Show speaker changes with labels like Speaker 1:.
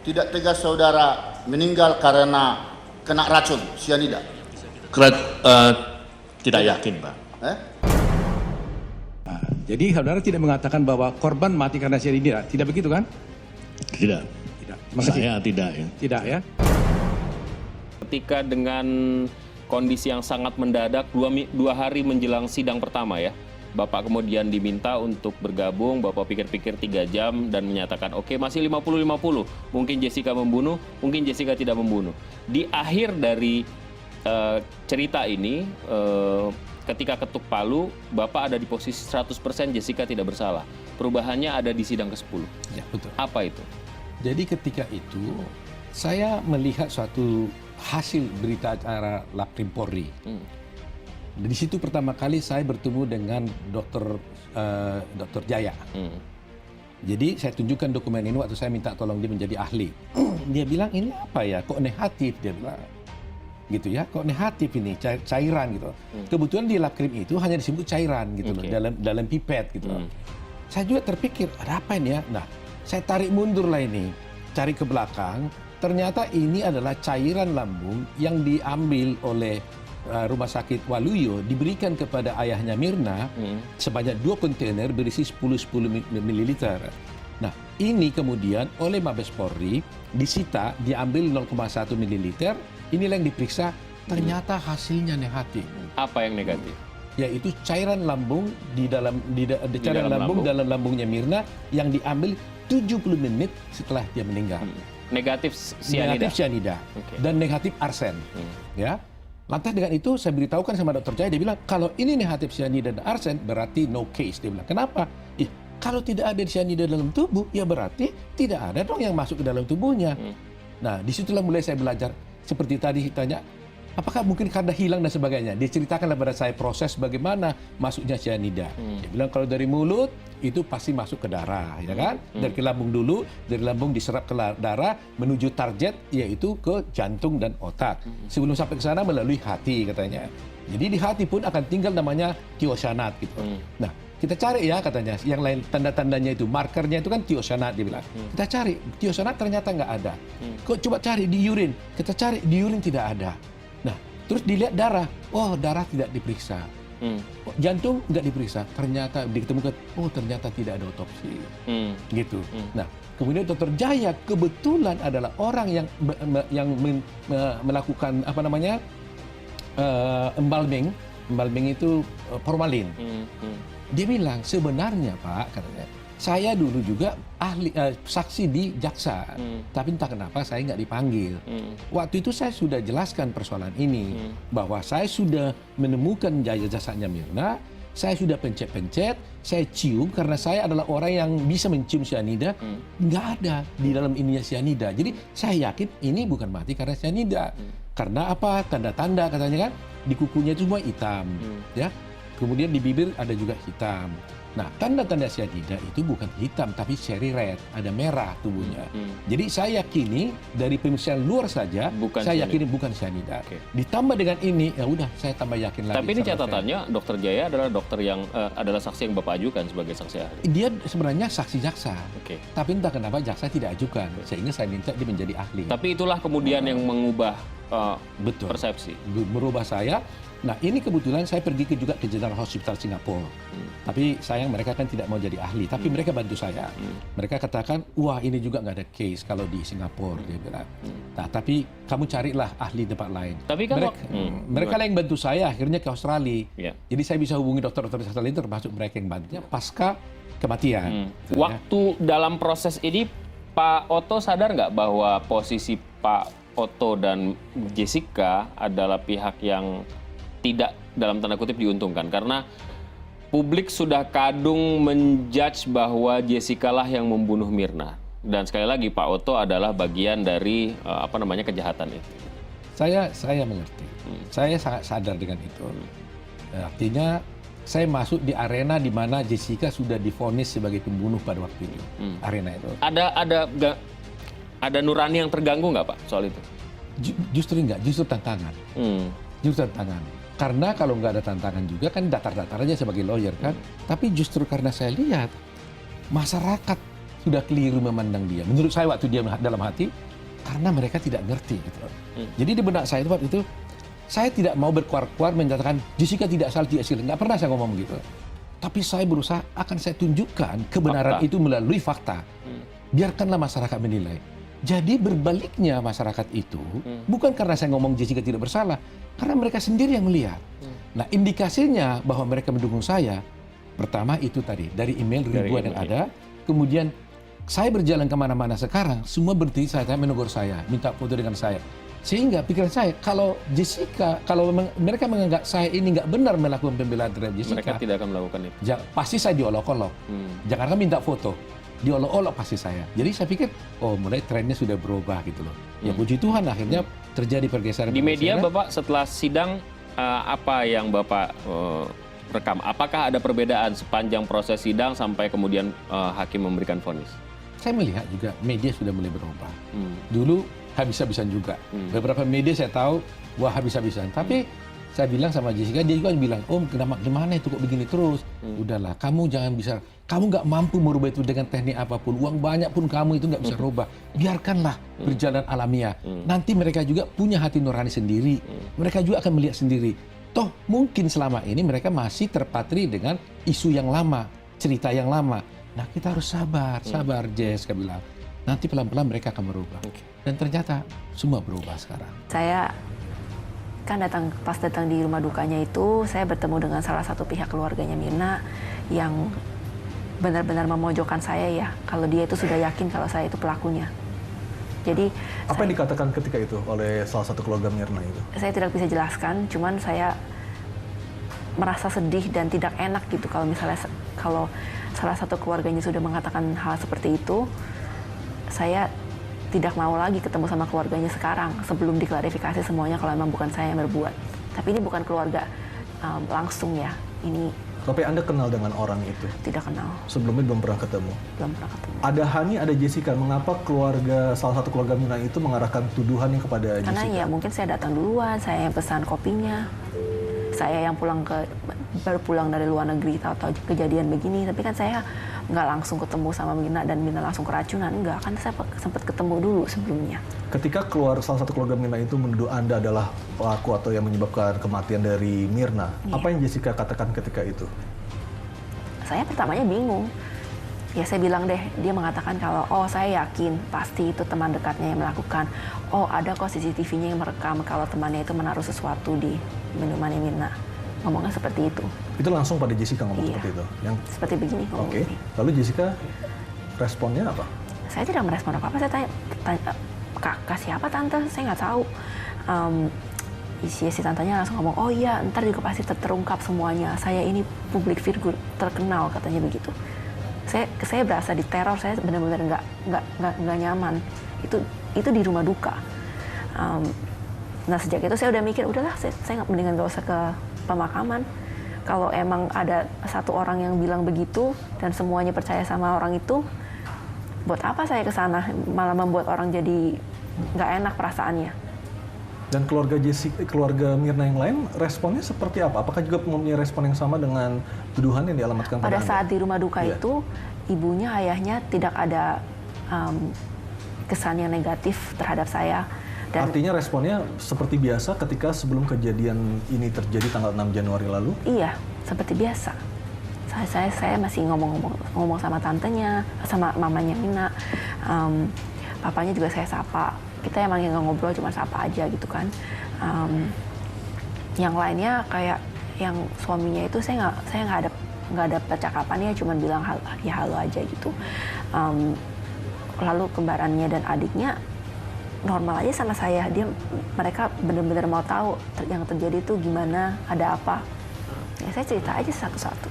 Speaker 1: tidak tegas saudara meninggal karena kena racun sianida?
Speaker 2: Tidak yakin, Pak.
Speaker 3: Jadi saudara tidak mengatakan bahwa korban mati karena cyanida, tidak begitu kan?
Speaker 2: Tidak.
Speaker 3: Tidak. Makasih.
Speaker 2: Saya tidak ya.
Speaker 3: Tidak ya.
Speaker 4: Ketika dengan kondisi yang sangat mendadak, dua hari menjelang sidang pertama ya, Bapak kemudian diminta untuk bergabung, Bapak pikir-pikir 3 jam dan menyatakan oke, masih 50-50, mungkin Jessica membunuh, mungkin Jessica tidak membunuh. Di akhir dari cerita ini, ketika ketuk palu, Bapak ada di posisi 100% Jessica tidak bersalah. Perubahannya ada di sidang ke-10.
Speaker 3: Ya, betul.
Speaker 4: Apa itu?
Speaker 3: Jadi ketika itu saya melihat suatu hasil berita acara Laprim Polri. Di situ pertama kali saya bertemu dengan Dr. Jaya. Jadi saya tunjukkan dokumen ini waktu saya minta tolong dia menjadi ahli. Dia bilang ini apa ya, kok negatif, dia bilang gitu ya, kok negatif ini cairan gitu. Kebetulan di Laprim itu hanya disebut cairan gitu loh, dalam pipet gitu. Saya juga terpikir ada apa ini ya. Nah, saya tarik mundur lah ini, cari ke belakang. Ternyata ini adalah cairan lambung yang diambil oleh Rumah Sakit Waluyo, diberikan kepada ayahnya Mirna sebanyak 2 kontainer berisi 10 ml. Nah, ini kemudian oleh Mabes Polri disita, diambil 0,1 ml. Inilah yang diperiksa, ternyata hasilnya negatif.
Speaker 4: Apa yang negatif?
Speaker 3: Yaitu cairan lambung dalam dalam lambungnya Mirna yang diambil 70 menit setelah dia meninggal.
Speaker 4: Negatif cyanida.
Speaker 3: Negatif cyanida dan negatif arsen. Ya. Lantas dengan itu saya beritahukan sama Dr. Jaya, dia bilang kalau ini negatif cyanida dan arsen berarti no case. Dia bilang kenapa? Kalau tidak ada cyanida dalam tubuh ya berarti tidak ada dong yang masuk ke dalam tubuhnya. Nah, disitulah mulai saya belajar. Seperti tadi tanya, apakah mungkin karena hilang dan sebagainya. Dia ceritakanlah pada saya proses bagaimana masuknya cyanida. Dia bilang kalau dari mulut itu pasti masuk ke darah, ya kan? Dari ke lambung dulu, dari lambung diserap ke darah menuju target yaitu ke jantung dan otak. Sebelum sampai ke sana melalui hati katanya. Jadi di hati pun akan tinggal namanya tiosyanat gitu. Nah, kita cari ya katanya, yang lain tanda-tandanya itu, markernya itu kan tiosyanat dia bilang. Kita cari, tiosyanat ternyata nggak ada. Kok coba cari di urin, kita cari di urin tidak ada. Nah, terus dilihat darah, oh darah tidak diperiksa. Jantung nggak diperiksa, ternyata ditemukan, oh ternyata tidak ada otopsi. Gitu. Nah, kemudian Dr. Jaya kebetulan adalah orang yang melakukan apa namanya embalming. Embalming itu formalin. Dia bilang sebenarnya Pak, katanya, saya dulu juga saksi di jaksa, tapi entah kenapa saya nggak dipanggil. Waktu itu saya sudah jelaskan persoalan ini, bahwa saya sudah menemukan jasanya Mirna, saya sudah pencet-pencet, saya cium karena saya adalah orang yang bisa mencium cyanida, nggak ada di dalam ininya cyanida. Jadi saya yakin ini bukan mati karena cyanida. Karena apa? Tanda-tanda katanya kan, di kukunya itu semua hitam, ya. Kemudian di bibir ada juga hitam. Nah, tanda-tanda cyanida itu bukan hitam, tapi cherry red, ada merah tubuhnya. Jadi saya yakini dari pemeriksaan luar saja, saya yakini bukan cyanida. Ditambah dengan ini, ya udah saya tambah yakin lagi.
Speaker 4: Tapi ini catatannya, Dr. Jaya adalah dokter yang adalah saksi yang Bapak ajukan sebagai saksi ahli.
Speaker 3: Dia sebenarnya saksi jaksa, tapi entah kenapa jaksa tidak ajukan, sehingga saya minta dia menjadi ahli.
Speaker 4: Tapi itulah kemudian yang mengubah
Speaker 3: betul
Speaker 4: persepsi,
Speaker 3: merubah saya. Nah, ini kebetulan saya pergi juga ke General Hospital Singapura. Tapi sayang mereka kan tidak mau jadi ahli, tapi mereka bantu saya. Mereka katakan, wah ini juga nggak ada case kalau di Singapura, dia bilang. Nah, tapi kamu carilah ahli tempat lain.
Speaker 4: Tapi kan
Speaker 3: mereka yang bantu saya akhirnya ke Australia. Jadi saya bisa hubungi dokter-dokter Australia itu, termasuk mereka yang bantunya pasca kematian.
Speaker 4: Waktu dalam proses ini, Pak Otto sadar nggak bahwa posisi Pak Otto dan Jessica adalah pihak yang tidak dalam tanda kutip diuntungkan, karena publik sudah kadung menjudge bahwa Jessica lah yang membunuh Mirna, dan sekali lagi Pak Otto adalah bagian dari kejahatan itu.
Speaker 3: Saya mengerti, saya sangat sadar dengan itu. Artinya saya masuk di arena di mana Jessica sudah divonis sebagai pembunuh pada waktu itu. Arena itu.
Speaker 4: Ada nurani yang terganggu nggak Pak soal itu?
Speaker 3: Justru enggak, justru tantangan. Justru tantangan. Karena kalau nggak ada tantangan juga kan datar-datar aja sebagai lawyer kan. Tapi justru karena saya lihat masyarakat sudah keliru memandang dia. Menurut saya waktu dia dalam hati, karena mereka tidak ngerti gitu. Jadi di benak saya waktu itu, saya tidak mau berkuar-kuar menyatakan Jessica tidak salah, tidak silap. Nggak pernah saya ngomong begitu. Tapi saya berusaha akan saya tunjukkan kebenaran
Speaker 4: Fakta.
Speaker 3: itu melalui fakta. Biarkanlah masyarakat menilai. Jadi berbaliknya masyarakat itu bukan karena saya ngomong Jessica tidak bersalah, karena mereka sendiri yang melihat. Nah, indikasinya bahwa mereka mendukung saya, pertama itu tadi dari email
Speaker 4: Dari
Speaker 3: ribuan yang
Speaker 4: email,
Speaker 3: ada, kemudian saya berjalan kemana-mana sekarang, semua berhenti saya menegur saya, minta foto dengan saya. Sehingga pikiran saya, kalau Jessica, kalau mereka menganggap saya ini nggak benar melakukan pembelaan terhadap Jessica,
Speaker 4: Mereka tidak akan melakukan itu.
Speaker 3: pasti saya diolok-olok. Jangan kan minta foto, diolok-olok pasti saya. Jadi saya pikir, oh mulai trennya sudah berubah gitu loh. Ya puji Tuhan akhirnya terjadi pergeseran.
Speaker 4: Di media Bapak setelah sidang apa yang Bapak rekam? Apakah ada perbedaan sepanjang proses sidang sampai kemudian hakim memberikan vonis?
Speaker 3: Saya melihat juga media sudah mulai berubah. Dulu habis-habisan juga. Beberapa media saya tahu, wah habis-habisan. Tapi saya bilang sama Jessica, dia juga bilang, Om kenapa gimana itu kok begini terus? Udahlah, kamu jangan bisa, kamu nggak mampu merubah itu dengan teknik apapun. Uang banyak pun kamu itu nggak bisa rubah. Biarkanlah berjalan alamiah. Nanti mereka juga punya hati nurani sendiri. Mereka juga akan melihat sendiri. Toh mungkin selama ini mereka masih terpatri dengan isu yang lama, cerita yang lama. Nah kita harus sabar, Jessica bilang. Nanti pelan-pelan mereka akan berubah. Dan ternyata semua berubah sekarang.
Speaker 5: Saya kan pas datang di rumah dukanya itu, saya bertemu dengan salah satu pihak keluarganya Mirna yang benar-benar memojokkan saya ya, kalau dia itu sudah yakin kalau saya itu pelakunya. Jadi
Speaker 6: apa yang dikatakan ketika itu oleh salah satu keluarga Mirna itu?
Speaker 5: Saya tidak bisa jelaskan, cuman saya merasa sedih dan tidak enak gitu kalau misalnya kalau salah satu keluarganya sudah mengatakan hal seperti itu, saya tidak mau lagi ketemu sama keluarganya sekarang sebelum diklarifikasi semuanya kalau memang bukan saya yang berbuat. Tapi ini bukan keluarga langsung ya, ini.
Speaker 6: Tapi Anda kenal dengan orang itu?
Speaker 5: Tidak kenal.
Speaker 6: Sebelumnya belum pernah ketemu?
Speaker 5: Belum pernah ketemu.
Speaker 6: Ada Hani, ada Jessica. Mengapa salah satu keluarga Mirna itu mengarahkan tuduhan yang kepada
Speaker 5: Karena
Speaker 6: Jessica?
Speaker 5: ya mungkin saya datang duluan, saya yang pesan kopinya. Saya yang baru pulang dari luar negeri tahu kejadian begini. Tapi kan saya nggak langsung ketemu sama Mirna dan Mirna langsung keracunan. Enggak, kan saya sempat ketemu dulu sebelumnya.
Speaker 6: Ketika salah satu keluarga Mirna itu menuduh Anda adalah pelaku atau yang menyebabkan kematian dari Mirna,
Speaker 5: Iya.
Speaker 6: apa yang Jessica katakan ketika itu?
Speaker 5: Saya pertamanya bingung. Ya saya bilang deh, dia mengatakan kalau, oh saya yakin pasti itu teman dekatnya yang melakukan. Oh ada kok CCTV-nya yang merekam kalau temannya itu menaruh sesuatu di minumannya Mirna. Ngomongnya seperti itu.
Speaker 6: Itu langsung pada Jessica ngomong
Speaker 5: Iya.
Speaker 6: seperti itu?
Speaker 5: Seperti begini ngomong
Speaker 6: Oke.
Speaker 5: begini.
Speaker 6: Lalu Jessica responnya apa?
Speaker 5: Saya tidak merespon apa-apa, saya tanya kakak siapa tante, saya nggak tahu. Si tantenya langsung ngomong, oh iya ntar juga pasti terungkap semuanya, saya ini publik figur terkenal, katanya begitu. Saya berasa diteror, saya benar-benar nggak nyaman. Itu di rumah duka. Nah sejak itu saya udah mikir, udahlah saya mendingan nggak usah ke pemakaman. Kalau emang ada satu orang yang bilang begitu dan semuanya percaya sama orang itu, buat apa saya ke sana, malah membuat orang jadi nggak enak perasaannya.
Speaker 6: Dan keluarga Mirna yang lain responnya seperti apa? Apakah juga mempunyai respon yang sama dengan tuduhan yang dialamatkan pada
Speaker 5: Pada
Speaker 6: Anda?
Speaker 5: saat di rumah duka
Speaker 6: Iya.
Speaker 5: itu, ibunya, ayahnya tidak ada kesan yang negatif terhadap saya. Dan
Speaker 6: Artinya responnya seperti biasa ketika sebelum kejadian ini terjadi tanggal 6 Januari lalu?
Speaker 5: iya, seperti biasa. Saya masih ngomong sama tantenya, sama mamanya Mina. Papanya juga saya sapa. Kita emang yang ngobrol cuma sapa aja gitu kan. Yang lainnya kayak yang suaminya itu saya nggak ada percakapannya, cuma bilang halo aja gitu. Lalu kembarannya dan adiknya normal aja sama saya. Mereka benar-benar mau tahu yang terjadi itu gimana, ada apa. Ya saya cerita aja satu-satu.